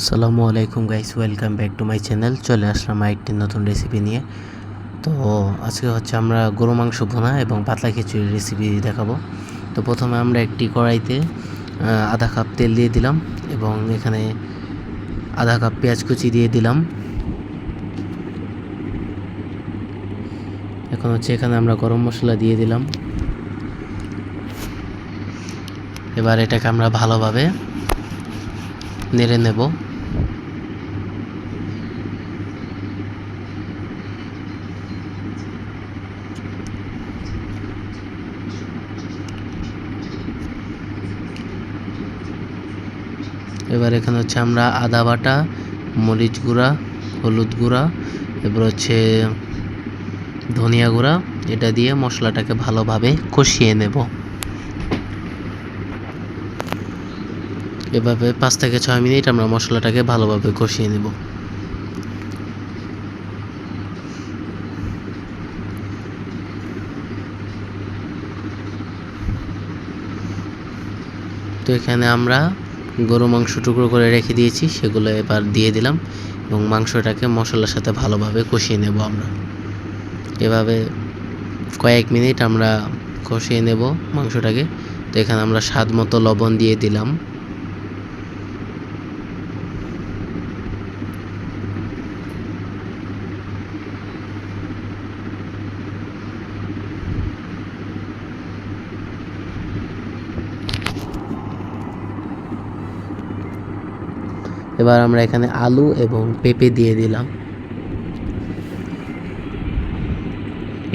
আসসালামু আলাইকুম guys, welcome back to my channel. চলে আসলাম আরেকটি নতুন রেসিপি নিয়ে। তো আজকে হচ্ছে আমরা গরু মাংস ভুনা এবং পাতলা খিচুড়ির রেসিপি দেখাবো। তো প্রথমে আমরা একটি কড়াইতে আধা কাপ তেল দিয়ে দিলাম এবং এখানে আধা কাপ পেঁয়াজ কুচি দিয়ে দিলাম। এখন হচ্ছে এখানে আমরা গরম মশলা দিয়ে দিলাম। এবার এটাকে আমরা ভালোভাবে নেড়ে নেব। এবার এখানে হচ্ছে আমরা আদা বাটা, মরিচ গুঁড়া, হলুদ গুঁড়া, এবার হচ্ছে ধনিয়া গুঁড়া, এটা দিয়ে মশলাটাকে ভালোভাবে কষিয়ে নেব। এভাবে 5 থেকে 6 মিনিট আমরা মশলাটাকে ভালোভাবে কষিয়ে নেব। তো এখানে আমরা গরু মাংস টুকরো করে রেখে দিয়েছি, সেগুলো এবার দিয়ে দিলাম এবং মাংসটাকে মশলার সাথে ভালোভাবে কষিয়ে নেব। আমরা এভাবে কয়েক মিনিট আমরা কষিয়ে নেব মাংসটাকে। তো এখানে আমরা স্বাদ মতো লবণ দিয়ে দিলাম। এবার আমরা এখানে আলু এবং পেঁপে দিয়ে দিলাম।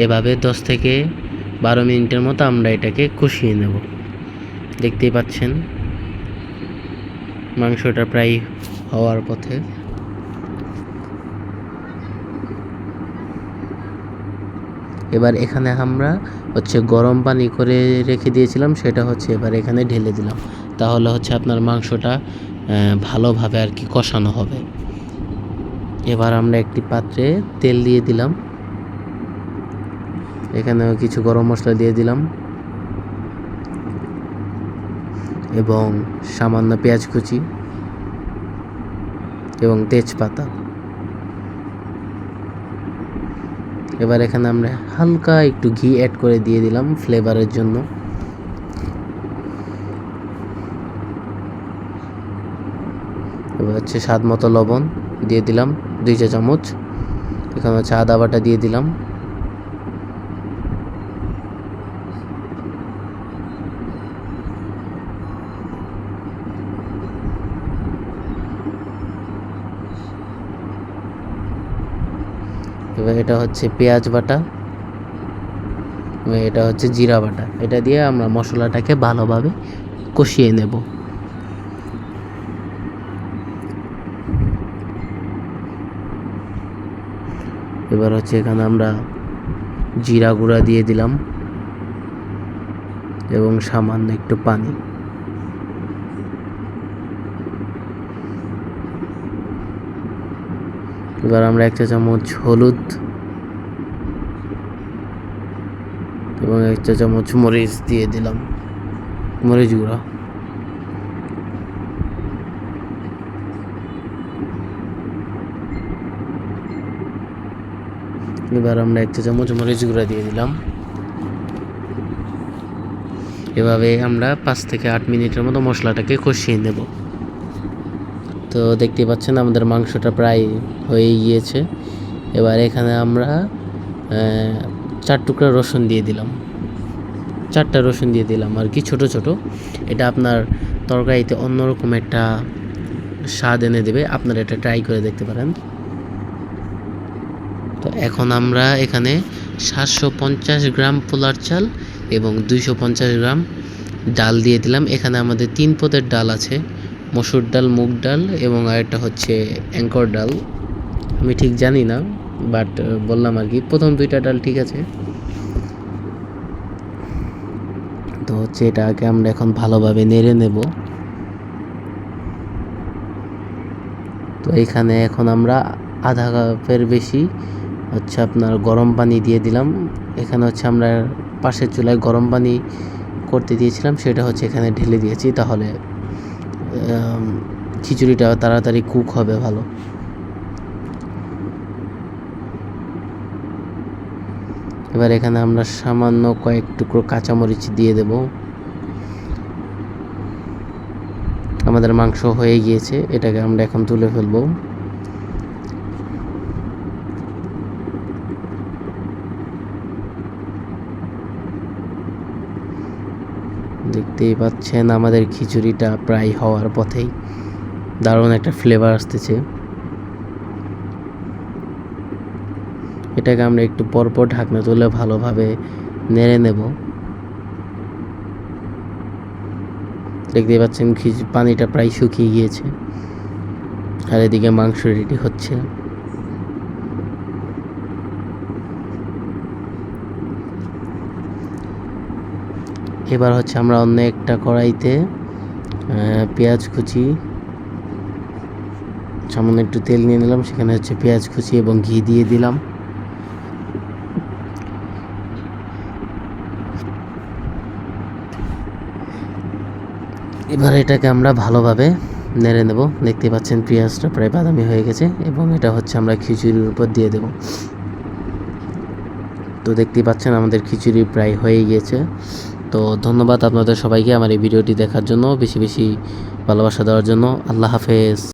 এভাবে 10 থেকে 12 মিনিটের মতো আমরা এটাকে কষিয়ে নেব। দেখতেই পাচ্ছেন মাংসটা প্রায় হওয়ার পথে। এবার এখানে আমরা হচ্ছে গরম পানি করে রেখে দিয়েছিলাম, সেটা হচ্ছে এবার এখানে ঢেলে দিলাম। তাহলে হচ্ছে আপনার মাংসটা ভালোভাবে আর কি কষানো হবে। এবার আমরা একটি পাত্রে তেল দিয়ে দিলাম, এখানে কিছু গরম মশলা দিয়ে দিলাম এবং সামান্য পেঁয়াজ কুচি এবং তেজপাতা। এবার এখানে আমরা হালকা একটু ঘি অ্যাড করে দিয়ে দিলাম ফ্লেভারের জন্য। এবার হচ্ছে স্বাদ মতো লবণ দিয়ে দিলাম 2 চা চামচ। এখানে হচ্ছে আদা বাটা দিয়ে দিলাম। এবার এটা হচ্ছে পেঁয়াজ বাটা এবং এটা হচ্ছে জিরা বাটা। এটা দিয়ে আমরা মশলাটাকে ভালোভাবে কষিয়ে নেব। এবার হচ্ছে এখানে আমরা জিরা গুঁড়া দিয়ে দিলাম এবং সামান্য একটু পানি। এবার আমরা 1 চা চামচ হলুদ এবং 1 চা চামচ মরিচ দিয়ে দিলাম, মরিচ গুঁড়া। এবার আমরা 1 চা চামচ মরিচ গুঁড়া দিয়ে দিলাম। এভাবে আমরা 5 থেকে 8 মিনিটের মতো মশলাটাকে কষিয়ে নেব। তো দেখতে পাচ্ছেন আমাদের মাংসটা প্রায় হয়ে গিয়েছে। এবার এখানে আমরা 4 টুকরা রসুন দিয়ে দিলাম, 4টা রসুন দিয়ে দিলাম আর কি, ছোট ছোট। এটা আপনার তরকারিতে অন্যরকম একটা স্বাদ এনে দেবে, আপনারা এটা ট্রাই করে দেখতে পারেন। তো এখন আমরা এখানে 750 গ্রাম পোলার চাল এবং 250 গ্রাম ডাল দিয়ে দিলাম। এখানে আমাদের 3 পদের ডাল আছে, মসুর ডাল, মুগ ডাল এবং আরেকটা হচ্ছে অ্যাঙ্কর ডাল। আমি ঠিক জানি না, বাট বললাম আর কি, প্রথম 2টা ডাল ঠিক আছে। তো হচ্ছে এটাকে আমরা এখন ভালোভাবে নেড়ে নেব। তো এখানে এখন আমরা আধা কাপের বেশি হচ্ছে আপনার গরম পানি দিয়ে দিলাম। এখানে হচ্ছে আমরা পাশের চুলায় গরম পানি করতে দিয়েছিলাম, সেটা হচ্ছে এখানে ঢেলে দিয়েছি। তাহলে খিচুড়িটা তাড়াতাড়ি কুক হবে ভালো। এবার এখানে আমরা সামান্য কয়েক টুকরো কাঁচামরিচ দিয়ে দেব। আমাদের মাংস হয়ে গিয়েছে, এটাকে আমরা এখন তুলে ফেলবো। দেখতেই পাচ্ছেন আমাদের খিচুড়িটা প্রায় হওয়ার পথেই। দারুণ একটা ফ্লেভার আসতেছে। এটাকে আমরা একটু পরপর ঢাকনা তুলে ভালোভাবে নেড়ে নেব। দেখতেই পাচ্ছেন পানিটা প্রায় শুকিয়ে গিয়েছে, আর এদিকে মাংস রেডি হচ্ছে। এবার হচ্ছে আমরা অন্য একটা কড়াইতে পেঁয়াজ কুচি, সামান্য একটু তেল নিয়ে নিলাম, সেখানে হচ্ছে পেঁয়াজ কুচি এবং ঘি দিয়ে দিলাম। এবার এটাকে আমরা ভালোভাবে নেড়ে নেব। দেখতে পাচ্ছেন পেঁয়াজটা প্রায় বাদামি হয়ে গেছে এবং এটা হচ্ছে আমরা খিচুড়ির উপর দিয়ে দেব। তো দেখতেই পাচ্ছেন আমাদের খিচুড়ি প্রায় হয়ে গিয়েছে। তো ধন্যবাদ আপনাদের সবাইকে আমার এই ভিডিওটি দেখার জন্য, বেশি বেশি ভালোবাসা দেওয়ার জন্য। আল্লাহ হাফেজ।